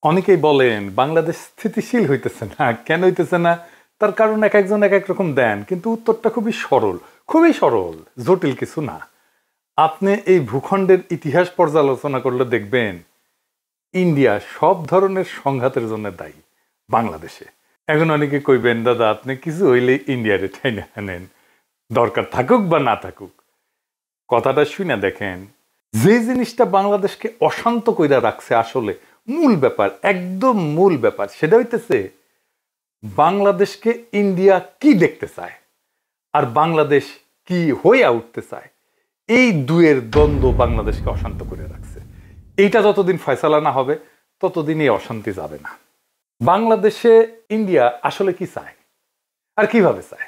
অনেকেই বলেন বাংলাদেশ স্থিতিশীল হইতেছে না, কেন হইতেছে না? তার কারণ এক একজন এক এক রকম দেন, কিন্তু উত্তরটা খুবই সরল, জটিল কিছু না। আপনি এই ভূখণ্ডের ইতিহাস পর্যালোচনা করলে দেখবেন ইন্ডিয়া সব ধরনের সংঘাতের জন্য দায়ী বাংলাদেশে। এখন অনেকে কইবেন, দাদা আপনি কিছু হইলে ইন্ডিয়ারে ঠাইনা নেন, দরকার থাকুক বা না থাকুক। কথাটা শুনে দেখেন, যে জিনিসটা বাংলাদেশকে অশান্ত কইরা রাখছে, আসলে মূল ব্যাপার, একদম মূল ব্যাপার, সেটা হইতেছে বাংলাদেশকে ইন্ডিয়া কি দেখতে চায় আর বাংলাদেশ কি হইয়া উঠতে চায়। এই দুয়ের দ্বন্দ্ব বাংলাদেশকে অশান্ত করে রাখছে। এইটা যতদিন ফয়সালা না হবে ততদিন এই অশান্তি যাবে না। বাংলাদেশে ইন্ডিয়া আসলে কি চায় আর কিভাবে চায়,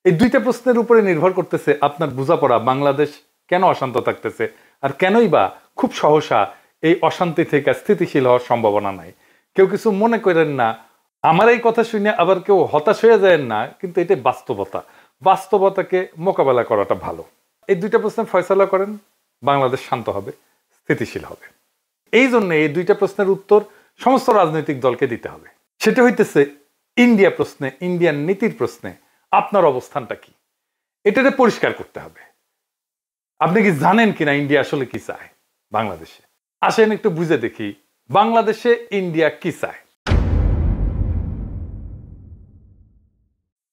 এই দুইটা প্রশ্নের উপরে নির্ভর করতেছে আপনার বোঝাপড়া বাংলাদেশ কেন অশান্ত থাকতেছে আর কেনই বা খুব সহসা এই অশান্তি থেকে স্থিতিশীল হওয়ার সম্ভাবনা নাই। কেউ কিছু মনে করেন না, আমার এই কথা শুনে আবার কেউ হতাশ হয়ে যায় না, কিন্তু এটা বাস্তবতাকে মোকাবেলা করাটা ভালো। এই দুইটা প্রশ্নের ফয়সালা করেন, বাংলাদেশ শান্ত হবে, স্থিতিশীল হবে। এই জন্য এই দুইটা প্রশ্নের উত্তর সমস্ত রাজনৈতিক দলকে দিতে হবে। সেটা হইতেছে ইন্ডিয়া প্রশ্নে, ইন্ডিয়ান নীতির প্রশ্নে আপনার অবস্থানটা কি, এটাতে পরিষ্কার করতে হবে। আপনি কি জানেন কিনা ইন্ডিয়া আসলে কি চায় বাংলাদেশে? আসেন একটু বুঝে দেখি বাংলাদেশে ইন্ডিয়া কি চায়।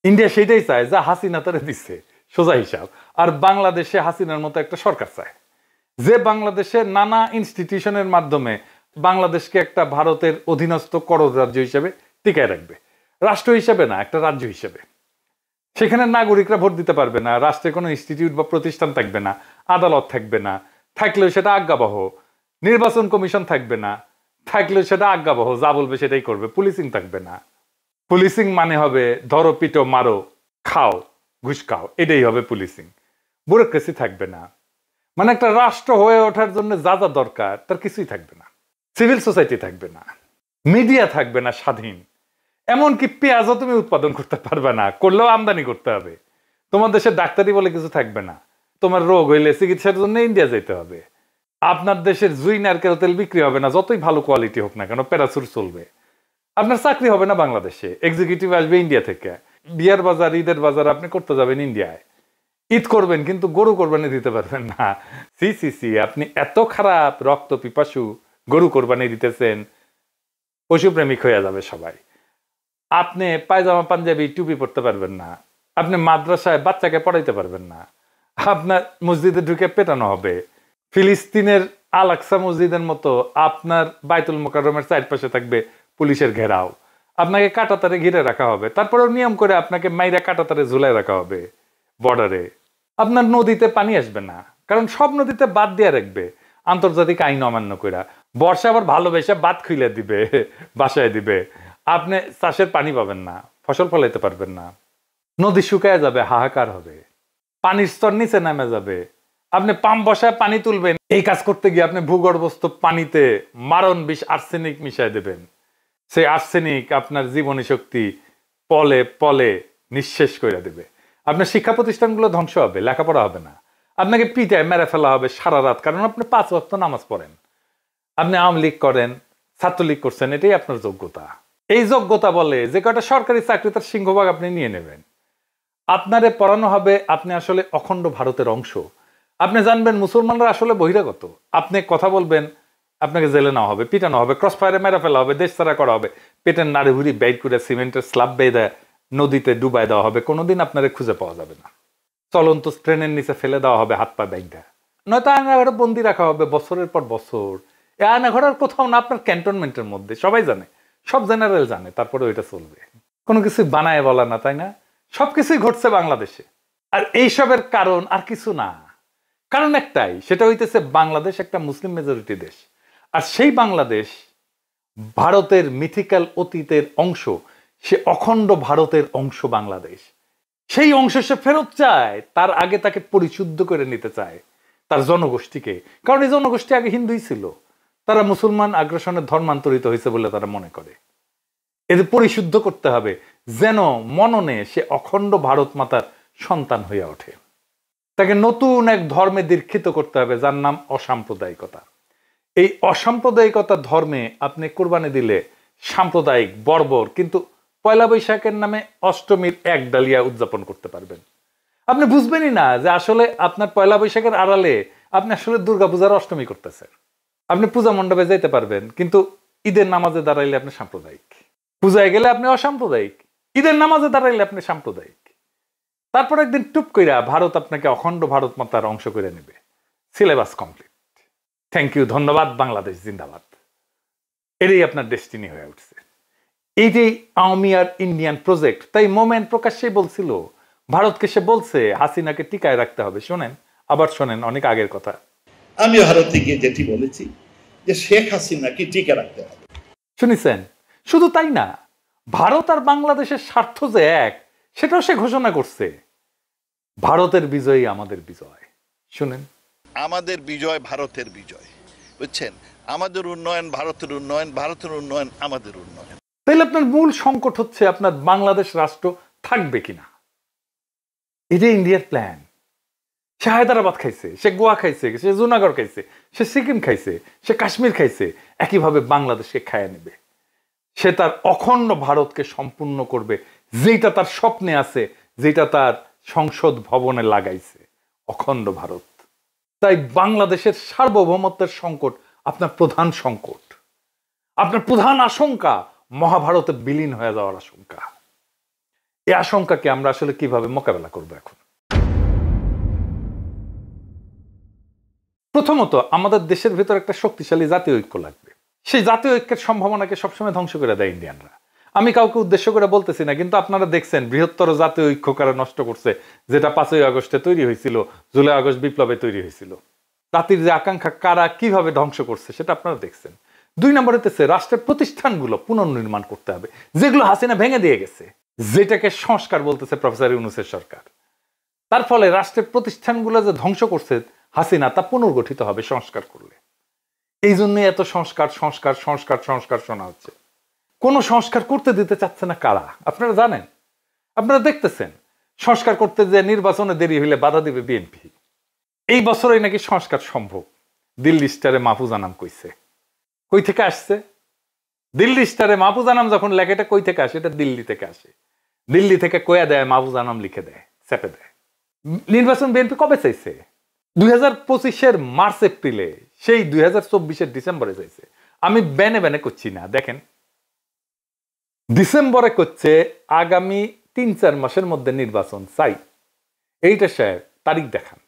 ইন্ডিয়া সেটাই চায় যা হাসিনা তারা দিচ্ছে, সোজা হিসাব। আর বাংলাদেশে হাসিনার মতো একটা সরকার চায়, যে বাংলাদেশের নানা ইনস্টিটিউশনের মাধ্যমে বাংলাদেশকে একটা ভারতের অধীনস্থ করজ রাজ্য হিসেবে টিকায় রাখবে। রাষ্ট্র হিসেবে না, একটা রাজ্য হিসেবে। সেখানে নাগরিকরা ভোট দিতে পারবে না, রাষ্ট্রে কোনো ইনস্টিটিউট বা প্রতিষ্ঠান থাকবে না, আদালত থাকবে না, থাকলেও সেটা আজ্ঞাবহ, নির্বাচন কমিশন থাকবে না, থাকলেও সেটা আজ্ঞাবহ, যা বলবে সেটাই করবে, পুলিশিং থাকবে না। পুলিশিং মানে হবে ধরো, পিটো, মারো, খাও, ঘুষ খাও, এটাই হবে পুলিশিং। ব্যুরোক্রেসি থাকবে না। মানে একটা রাষ্ট্র হয়ে ওঠার জন্য যা যা দরকার তার কিছুই থাকবে না। সিভিল সোসাইটি থাকবে না, মিডিয়া থাকবে না স্বাধীন, এমনকি পেঁয়াজও তুমি উৎপাদন করতে পারবে না, করলেও আমদানি করতে হবে। তোমার দেশে ডাক্তারি বলে কিছু থাকবে না, তোমার রোগ হইলে চিকিৎসার জন্য ইন্ডিয়া যেতে হবে। আপনার দেশের জুই নারকেল তেল বিক্রি হবে না, যতই ভালো কোয়ালিটি হোক না কেন, প্যারাসুট চলবে। আপনার চাকরি হবে না বাংলাদেশে, এক্সিকিউটিভ আসবে ইন্ডিয়া থেকে। বিয়ার বাজার, ঈদের বাজার আপনি করতে যাবেন ইন্ডিয়ায়, ঈদ করবেন কিন্তু গরু কোরবানি দিতে পারবেন না। সি আপনি এত খারাপ, রক্ত পিপাসু, গরু কোরবানি দিতেছেন, পশুপ্রেমিক হয়ে যাবে সবাই। আপনি পায়জামা পাঞ্জাবি টুপি পড়তে পারবেন না, আপনি মাদ্রাসায় বাচ্চাকে পড়াইতে পারবেন না, আপনার মসজিদে ঢুকে পেটানো হবে। ফিলিস্তিনের আল আকসা মসজিদের মতো আপনার বাইতুল মোকাররমের চারপাশে থাকবে পুলিশের ঘেরাও, আপনাকে কাঁটাতারে ঘিরে রাখা হবে, তারপরেও নিয়ম করে আপনাকে মাইরা কাঁটাতারে ঝুলাই রাখা হবে বর্ডারে। আপনার নদীতে পানি আসবে না, কারণ সব নদীতে বাদ দিয়ে রাখবে আন্তর্জাতিক আইন অমান্য করে। বর্ষা আবার ভালোবেসে বাদ খুলে দিবে, বাসায় দিবে। আপনি চাষের পানি পাবেন না, ফসল ফলাইতে পারবেন না, নদী শুকায় যাবে, হাহাকার হবে, পানির স্তর নিচে নামে যাবে। আপনি পাম্প বসায় পানি তুলবেন, এই কাজ করতে গিয়ে আপনি ভূগর্ভস্থ পানিতে মারণ বিষ আর্সেনিক মিশাই দেবেন। সেই আর্সেনিক আপনার জীবনী শক্তি পলে পলে নিঃশেষ করে দেবে। আপনার শিক্ষা প্রতিষ্ঠানগুলো ধ্বংস হবে, লেখাপড়া হবে না, আপনাকে পিটায় মেরে ফেলা হবে সারা রাত, কারণ আপনি 5 ওয়াক্ত নামাজ পড়েন। আপনি আওয়ামী লীগ করেন, ছাত্রলীগ করছেন, এটাই আপনার যোগ্যতা। এই যোগ্যতা বলে যে কয়টা সরকারি চাকরি তার সিংহভাগ আপনি নিয়ে নেবেন। আপনারে পড়ানো হবে আপনি আসলে অখণ্ড ভারতের অংশ। আপনি জানবেন মুসলমানরা আসলে বহিরাগত। আপনি কথা বলবেন, আপনাকে জেলে নেওয়া হবে, পিটানো হবে, ক্রস ফায়ারে মেরে ফেলা হবে, দেশ ছাড়া করা হবে, পেটের নাড়ি ভুড়ি বের করে সিমেন্টের স্ল্যাব বেঁধে নদীতে ডুবাই দেওয়া হবে, কোনোদিন আপনারে খুঁজে পাওয়া যাবে না। চলন্ত ট্রেনের নিচে ফেলে দেওয়া হবে হাত পা ব্যাগটা, নয়তো আয়নাঘরে বন্দি রাখা হবে বছরের পর বছর। এই আয়নাঘর আর কোথাও না, আপনার ক্যান্টনমেন্টের মধ্যে। সবাই জানে, সব জেনারেল জানে, তারপরে ওইটা চলবে। কোনো কিছু বানায় বলা না, তাই না? সবকিছুই ঘটছে বাংলাদেশে। আর এইসবের কারণ আর কিছু না, কারণ একটাই, সেটা হইতেছে বাংলাদেশ একটা মুসলিম মেজরিটি দেশ। আর সেই বাংলাদেশ ভারতের মিথিক্যাল অতীতের অংশ, সে অখণ্ড ভারতের অংশ বাংলাদেশ। সেই অংশ সে ফেরত চায়, তার আগে তাকে পরিশুদ্ধ করে নিতে চায় তার জনগোষ্ঠীকে। কারণ এই জনগোষ্ঠী আগে হিন্দুই ছিল, তারা মুসলমান আগ্রাসনে ধর্মান্তরিত হয়েছে বলে তারা মনে করে। এদের পরিশুদ্ধ করতে হবে যেন মননে সে অখণ্ড ভারত মাতার সন্তান হয়ে ওঠে। তাকে নতুন এক ধর্মে দীক্ষিত করতে হবে, যার নাম অসাম্প্রদায়িকতা। এই অসাম্প্রদায়িকতা ধর্মে আপনি কোরবানি দিলে সাম্প্রদায়িক বর্বর, কিন্তু পয়লা বৈশাখের নামে অষ্টমীর এক ডালিয়া উদযাপন করতে পারবেন। আপনি বুঝবেনই না যে আসলে আপনার পয়লা বৈশাখের আড়ালে আপনি আসলে দুর্গাপূজার অষ্টমী করতেছেন। আপনি পূজা মণ্ডপে যেতে পারবেন, কিন্তু ঈদের নামাজে দাঁড়াইলে আপনি সাম্প্রদায়িক। পূজায় গেলে আপনি অসাম্প্রদায়িক, ঈদের নামাজে দাঁড়াইলে আপনি সাম্প্রদায়িক। তারপর একদিন টুপ কইরা ভারত আপনাকে অখণ্ড ভারত মাতার অংশ করে নেবে। Syllabus complete. থ্যাংক ইউ, ধন্যবাদ। বাংলাদেশ জিন্দাবাদ। এটাই আপনার ডেস্টিনি হয়ে উঠছে। এই যে আওয়ামী আর ইন্ডিয়ান প্রজেক্ট, তাই মোমেন্ট প্রকাশ্যেই বলছিল ভারতকে, সে বলছে হাসিনাকে টিকায় রাখতে হবে। শোনেন, আবার শোনেন অনেক আগের কথা। আমি ভারতে গিয়ে যেটি বলেছি যে শেখ হাসিনাকে টিকে রাখতে হবে। শুনেছেন? শুধু তাই না, ভারত আর বাংলাদেশের স্বার্থ যে এক, সেটাও সে ঘোষণা করছে। ভারতের বিজয়ই আমাদের বিজয়। শুনেন, আমাদের বিজয় ভারতের বিজয়, বুঝছেন? আমাদের উন্নয়ন ভারতের উন্নয়ন, ভারতের উন্নয়ন আমাদের উন্নয়ন। তাইলে আপনার মূল সংকট হচ্ছে আপনার বাংলাদেশ রাষ্ট্র থাকবে কিনা। এই যে ইন্ডিয়ার প্ল্যান, সে হায়দ্রাবাদ খাইছে, সে গোয়া খাইছে, সে জুনাগড় খাইছে, সে সিকিম খাইছে, সে কাশ্মীর খাইছে, একইভাবে বাংলাদেশকে খাইয়ে নেবে। সে তার অখণ্ড ভারতকে সম্পূর্ণ করবে, যেটা তার স্বপ্নে আছে, যেটা তার সংসদ ভবনে লাগাইছে, অখণ্ড ভারত। তাই বাংলাদেশের সার্বভৌমত্বের সংকট আপনার প্রধান সংকট। আপনার প্রধান আশঙ্কা মহাভারতে বিলীন হয়ে যাওয়ার আশঙ্কা। এই আশঙ্কাকে আমরা আসলে কিভাবে মোকাবেলা করব? এখন প্রথমত আমাদের দেশের ভিতর একটা শক্তিশালী জাতীয় ঐক্য লাগবে। সেই জাতীয় ঐক্যের সম্ভাবনাকে সবসময় ধ্বংস করে দেয় ইন্ডিয়ানরা। আমি কাউকে উদ্দেশ্য করে বলতেছি না, কিন্তু আপনারা দেখছেন বৃহত্তর জাতীয় ঐক্য কারা নষ্ট করছে, যেটা 5ই আগস্টে তৈরি হয়েছিল, জুলাই আগস্ট বিপ্লবে তৈরি হয়েছিল। জাতির যে আকাঙ্ক্ষা কারা কিভাবে ধ্বংস করছে সেটা আপনারা দেখছেন। 2 নম্বর হতেছে রাষ্ট্রের প্রতিষ্ঠানগুলো পুনর্নির্মাণ করতে হবে, যেগুলো হাসিনা ভেঙে দিয়ে গেছে, যেটাকে সংস্কার বলতেছে প্রফেসর ইউনূসের সরকার। তার ফলে রাষ্ট্রের প্রতিষ্ঠানগুলো যে ধ্বংস করছে হাসিনা, তা পুনর্গঠিত হবে সংস্কার করলে। এই জন্য এত সংস্কার সংস্কার সংস্কার সংস্কার শোনা হচ্ছে। কোন সংস্কার করতে দিতে চাচ্ছে না কারা আপনারা জানেন? আপনারা দেখতেছেন সংস্কার করতে যে নির্বাচনে দেরি হইলে বাধা দিবে বিএনপি। এই বছরই নাকি সংস্কার সম্ভব, দিল্লি স্টারে মাহফুজ আনাম কইছে। কই থেকে আসছে? দিল্লি স্টারে মাহফুজ আনাম যখন লেখে, এটা কই থেকে আসে? এটা দিল্লি থেকে আসে। দিল্লি থেকে কয়া দেয়, মাহফুজ আনাম লিখে দেয়, চেপে দেয়। নির্বাচন বিএনপি কবে চাইছে? 2025-এর মার্চ এপ্রিলে, সেই 2024-এর ডিসেম্বরে চাইছে। আমি বেনে বেনে করছি না, দেখেন ডিসেম্বরে করছে আগামী 3-4 মাসের মধ্যে নির্বাচন চাই। এইটা স্যার তারিখ দেখান।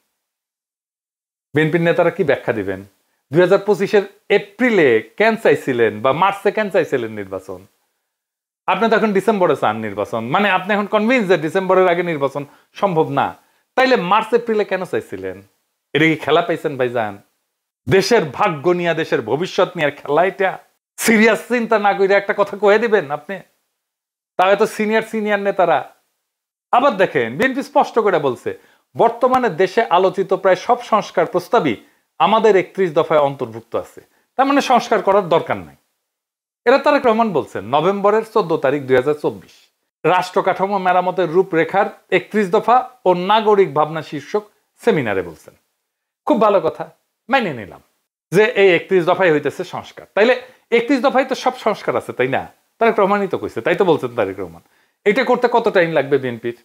বিএনপির নেতারা কি ব্যাখ্যা দিবেন? 2025-এর এপ্রিলে কেন চাইছিলেন বা মার্চে কেন চাইছিলেন নির্বাচন? আপনি তো এখন ডিসেম্বরে চান নির্বাচন, মানে আপনি এখন কনভিন্স যে ডিসেম্বরের আগে নির্বাচন সম্ভব না। তাইলে মার্চ এপ্রিলে কেন চাইছিলেন? এটা কি খেলা পাইছেন ভাইজান? দেশের ভাগ্য নিয়ে, দেশের ভবিষ্যৎ নিয়ে খেলা এটা? সিরিয়াস চিন্তা না করে একটা কথা কয়ে দিবেন আপনি? তাহলে তো সিনিয়র নেতারা। আবার দেখেন বিএনপি স্পষ্ট করে বলছে, বর্তমানে দেশে আলোচিত প্রায় সব সংস্কার প্রস্তাবই আমাদের 31 দফায় অন্তর্ভুক্ত আছে। তার মানে সংস্কার করার দরকার নাই। এটা তারেক রহমান বলছেন নভেম্বরের 14 তারিখ 2024 রাষ্ট্র কাঠামো মেরামতের রূপরেখার 31 দফা ও নাগরিক ভাবনা শীর্ষক সেমিনারে বলছেন। খুব ভালো কথা, মেনে নিলাম যে এই 31 দফায় হইতেছে সংস্কার। তাইলে 31 দফায় তো সব সংস্কার আছে, তাই না? তারেক রহমানই তো কইছে, তাই তো বলছেন তারেক রহমান। এটা করতে কত টাইম লাগবে বিএনপির?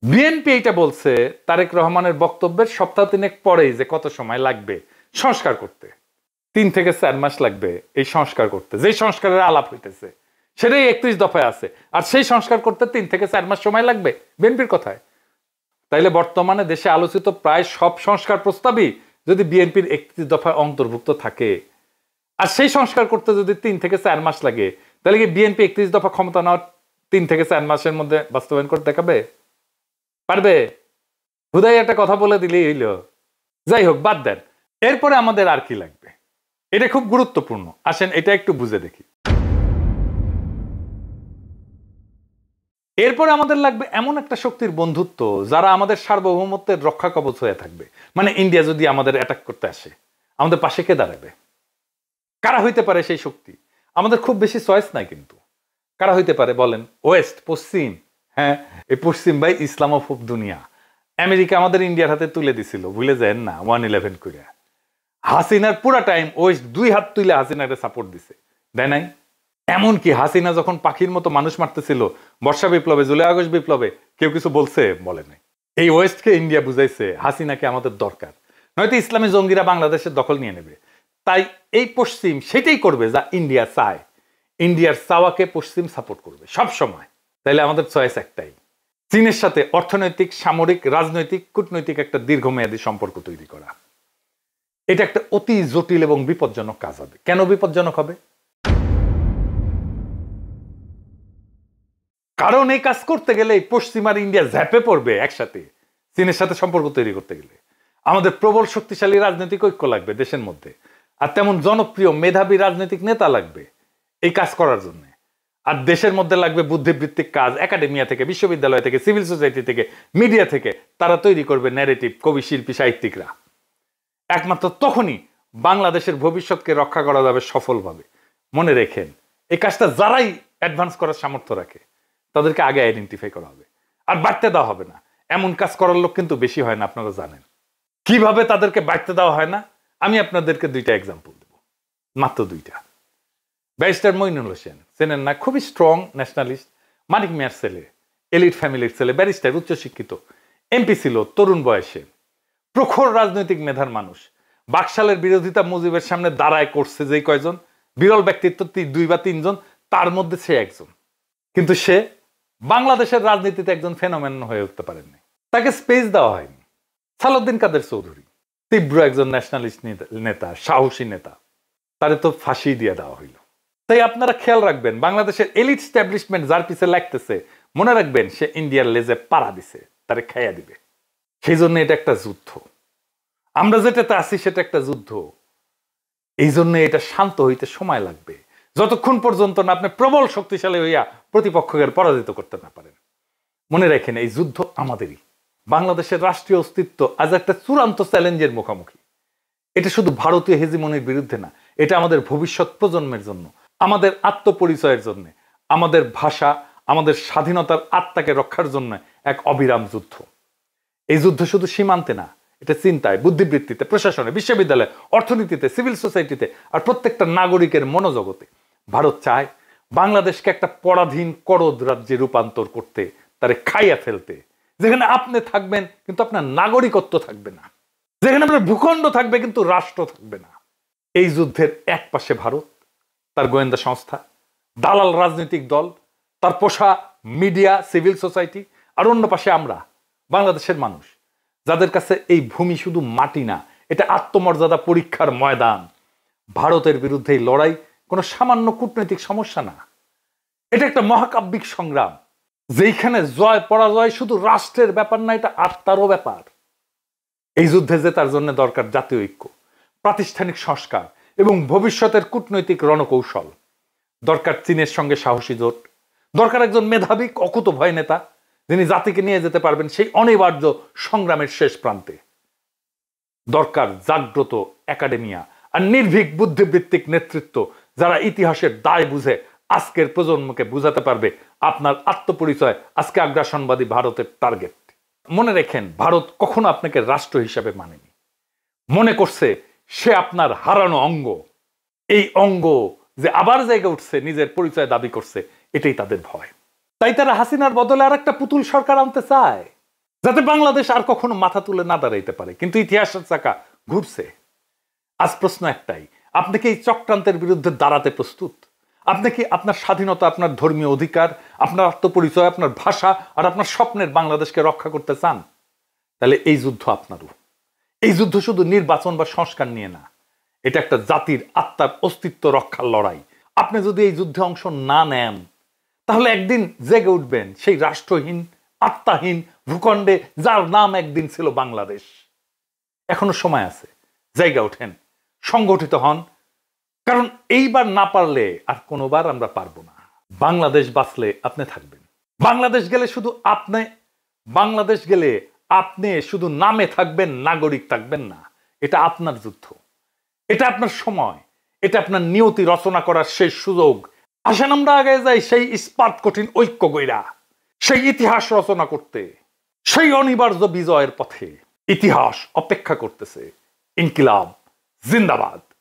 বিএনপি এইটা বলছে তারেক রহমানের বক্তব্যের সপ্তাহ 3 পরেই, যে কত সময় লাগবে সংস্কার করতে। 3 থেকে 4 মাস লাগবে এই সংস্কার করতে। যেই সংস্কারের আলাপ হইতেছে সেটাই 31 দফায় আছে, আর সেই সংস্কার করতে 3 থেকে 4 মাস সময় লাগবে বিএনপির কথায়। তাইলে বর্তমানে দেশে আলোচিত প্রায় সব সংস্কার প্রস্তাবই যদি বিএনপির 31 দফায় অন্তর্ভুক্ত থাকে, আর সেই সংস্কার করতে যদি 3 থেকে 4 মাস লাগে, তাহলে কি বিএনপি 31 দফা ক্ষমতা নেওয়ার 3 থেকে 4 মাসের মধ্যে বাস্তবায়ন করে দেখাবে? পারবে? হুদাই একটা কথা বলে দিলেই হইল। যাই হোক, বাদ দেন। এরপরে আমাদের আর কি লাগবে? এটা খুব গুরুত্বপূর্ণ, আসেন এটা একটু বুঝে দেখি। এরপরে আমাদের লাগবে এমন একটা শক্তির বন্ধুত্ব যারা আমাদের সার্বভৌমত্বের রক্ষা কবচ হয়ে থাকবে। মানে ইন্ডিয়া যদি আমাদের অ্যাটাক করতে আসে, আমাদের পাশে কে দাঁড়াবে? কারা হইতে পারে সেই শক্তি? আমাদের খুব বেশি চয়েস নাই, কিন্তু কারা হইতে পারে বলেন? ওয়েস্ট, পশ্চিম। হ্যাঁ, এই পশ্চিম ভাই ইসলামোফোব দুনিয়া। আমেরিকা আমাদের ইন্ডিয়ার হাতে তুলে দিছিল, ভুলে যায় না, 1/11 করে। হাসিনার পুরা টাইম ওয়েস্ট 2 হাত তুলে হাসিনাকে সাপোর্ট দিছে, দেয় নাই? এমনকি হাসিনা যখন পাখির মতো মানুষ মারতেছিল বর্ষা বিপ্লবে, জুলাই আগস্ট বিপ্লবে, কেউ কিছু বলছে? বলে নাই। এই ওয়েস্টকে ইন্ডিয়া বুঝাইছে হাসিনাকে আমাদের দরকার, নয়তো ইসলামী জঙ্গিরা বাংলাদেশের দখল নিয়ে নেবে। তাই এই পশ্চিম সেটাই করবে যা ইন্ডিয়া চায়। ইন্ডিয়ার চাওয়াকে পশ্চিম সাপোর্ট করবে সব সময়। তাইলে আমাদের চয়েস একটাই, চীনের সাথে অর্থনৈতিক, সামরিক, রাজনৈতিক, কূটনৈতিক একটা দীর্ঘমেয়াদী সম্পর্ক তৈরি করা। এটা একটা অতি জটিল এবং বিপজ্জনক কাজ হবে। কেন বিপজ্জনক হবে? কারণ এই কাজ করতে গেলে পশ্চিম আর ইন্ডিয়া ঝাঁপে পড়বে একসাথে চীনের সাথে সম্পর্ক তৈরি করতে গেলে। আমাদের প্রবল শক্তিশালী রাজনৈতিক ঐক্য লাগবে দেশের মধ্যে, আর তেমন জনপ্রিয় মেধাবী রাজনৈতিক নেতা লাগবে এই কাজ করার জন্য। আর দেশের মধ্যে লাগবে বুদ্ধিবৃত্তিক কাজ, একাডেমিয়া থেকে, বিশ্ববিদ্যালয় থেকে, সিভিল সোসাইটি থেকে, মিডিয়া থেকে। তারা তৈরি করবে ন্যারেটিভ, কবি, শিল্পী, সাহিত্যিকরা। একমাত্র তখনই বাংলাদেশের ভবিষ্যৎকে রক্ষা করা যাবে সফলভাবে। মনে রেখেন, এই কাজটা যারাই অ্যাডভান্স করার সামর্থ্য রাখে তাদেরকে আগে আইডেন্টিফাই করা হবে, আর বাড়তে দেওয়া হবে না। এমন কাজ করার লোক কিন্তু বেশি হয় না, আপনারা জানেন। কিভাবে তাদেরকে বাড়তে দেওয়া হয় না, আমি আপনাদেরকে 2টা এক্সাম্পল দেব, মাত্র 2টা। ব্যারিস্টার মইনুল হোসেন, চেনেন না? খুবই স্ট্রং ন্যাশনালিস্ট, মানিক মিয়ার ছেলে, এলিট ফ্যামিলির ছেলে, ব্যারিস্টার, উচ্চশিক্ষিত, এমপি ছিল তরুণ বয়সে, প্রখর রাজনৈতিক মেধার মানুষ। বাকশালের বিরোধিতা মুজিবের সামনে দাঁড়ায় করছে যে কয়জন বিরল ব্যক্তিত্ব, 2 বা 3 জন, তার মধ্যে সে একজন। কিন্তু সে বাংলাদেশের রাজনীতিতে একজন ফেনোমেন হয়ে উঠতে পারেননি, তাকে স্পেস দেওয়া হয়নি। সালাউদ্দিন কাদের চৌধুরী, তীব্র একজন ন্যাশনালিস্ট নেতা, সাহসী নেতা, তারে তো ফাঁসি দিয়ে দেওয়া হইল। তাই আপনারা খেয়াল রাখবেন, বাংলাদেশের এলিট স্ট্যাবলিশমেন্ট যার পিছে লাগতেছে, মনে রাখবেন সে ইন্ডিয়ার লেজে পাড়া দিছে, তারে খাইয়া দিবে। সেই জন্য এটা একটা যুদ্ধ। আমরা যেটাতে আছি সেটা একটা যুদ্ধ। এই জন্য এটা শান্ত হইতে সময় লাগবে, যতক্ষণ পর্যন্ত না আপনি প্রবল শক্তিশালী হইয়া প্রতিপক্ষকে পরাজিত করতে না পারেন। মনে রাখেন, এই যুদ্ধ আমাদেরই। বাংলাদেশের রাষ্ট্রীয় অস্তিত্ব আজ একটা চূড়ান্ত চ্যালেঞ্জের মুখোমুখি। এটা শুধু ভারতীয় হেজিমনির বিরুদ্ধে না, এটা আমাদের ভবিষ্যৎ প্রজন্মের জন্য, আমাদের আত্মপরিচয়ের জন্য, আমাদের ভাষা, আমাদের স্বাধীনতার আত্মাকে রক্ষার জন্য এক অবিরাম যুদ্ধ। এই যুদ্ধ শুধু সীমান্তে না, এটা চিন্তায়, বুদ্ধিবৃত্তিতে, প্রশাসনে, বিশ্ববিদ্যালয়ে, অর্থনীতিতে, সিভিল সোসাইটিতে, আর প্রত্যেকটা নাগরিকের মনোজগতে। ভারত চায় বাংলাদেশকে একটা পরাধীন করদ রাজ্যে রূপান্তর করতে, তারে খাইয়া ফেলতে, যেখানে আপনি থাকবেন কিন্তু আপনার নাগরিকত্ব থাকবে না, যেখানে আপনার ভূখণ্ড থাকবে কিন্তু রাষ্ট্র থাকবে না। এই যুদ্ধের এক পাশে ভারত, তার গোয়েন্দা সংস্থা, দালাল রাজনৈতিক দল, তার পোষা মিডিয়া, সিভিল সোসাইটি, আর অন্য পাশে আমরা বাংলাদেশের মানুষ, যাদের কাছে এই ভূমি শুধু মাটি না, এটা আত্মমর্যাদা পরীক্ষার ময়দান। ভারতের বিরুদ্ধে এই লড়াই কোনো সামান্য কূটনৈতিক সমস্যা না, এটা একটা মহাকাব্যিক সংগ্রাম, যেখানে জয় পরাজয় শুধু রাষ্ট্রের ব্যাপার না, এটা আত্মারও ব্যাপার। এই যুদ্ধে জেতার জন্য দরকার জাতীয় ঐক্য, প্রাতিষ্ঠানিক সংস্কার এবং ভবিষ্যতের কূটনৈতিক রণকৌশল। দরকার চীনের সঙ্গে সাহসী জোট, দরকার একজন মেধাবী, অকুতোভয় নেতা, যিনি জাতিকে নিয়ে যেতে পারবেন সেই অনিবার্য সংগ্রামের শেষ প্রান্তে। দরকার জাগ্রত একাডেমিয়া আর নির্ভীক বুদ্ধিবৃত্তিক নেতৃত্ব, যারা ইতিহাসের দায় বুঝে আজকের প্রজন্মকে বুঝাতে পারবে আপনার আত্মপরিচয় আজকে আগ্রাসনবাদী ভারতের টার্গেট। মনে রেখেন, ভারত কখনো আপনাকে রাষ্ট্র হিসাবে মানেনি, মনে করছে সে আপনার হারানো অঙ্গ। এই অঙ্গ যে আবার জায়গা উঠছে, নিজের পরিচয় দাবি করছে, এটাই তাদের ভয়। তাই তারা হাসিনার বদলে আর একটা পুতুল সরকার আনতে চায়, যাতে বাংলাদেশ আর কখনো মাথা তুলে না দাঁড়াইতে পারে। কিন্তু ইতিহাসের চাকা ঘুরছে। আজ প্রশ্ন একটাই, আপনি কি এই চক্রান্তের বিরুদ্ধে দাঁড়াতে প্রস্তুত? আপনি কি আপনার স্বাধীনতা, আপনার ধর্মীয় অধিকার, আপনার আত্মপরিচয়, আপনার ভাষা আর আপনার স্বপ্নের বাংলাদেশকে রক্ষা করতে চান? তাহলে এই যুদ্ধ আপনারও। এই যুদ্ধ শুধু নির্বাচন বা সংস্কার নিয়ে না, এটা একটা জাতির আত্মার অস্তিত্ব রক্ষার লড়াই। আপনি যদি এই যুদ্ধে অংশ না নেন, তাহলে একদিন জেগে উঠবেন সেই রাষ্ট্রহীন, আত্মাহীন ভূখণ্ডে যার নাম একদিন ছিল বাংলাদেশ। এখনো সময় আছে, জায়গা ওঠেন, সংগঠিত হন, কারণ এইবার না পারলে আর কোনোবার আমরা পারবো না। বাংলাদেশ বাঁচলে আপনি থাকবেন। বাংলাদেশ গেলে শুধু আপনি বাংলাদেশ গেলে আপনি শুধু নামে থাকবেন, নাগরিক থাকবেন না। এটা আপনার যুদ্ধ, এটা আপনার সময়, এটা আপনার নিয়তি রচনা করার সেই সুযোগ। আসেন আমরা আগে যাই সেই ইস্পাত কঠিন ঐক্য গইরা সেই ইতিহাস রচনা করতে, সেই অনিবার্য বিজয়ের পথে। ইতিহাস অপেক্ষা করতেছে। ইনকিলাব জিন্দাবাদ।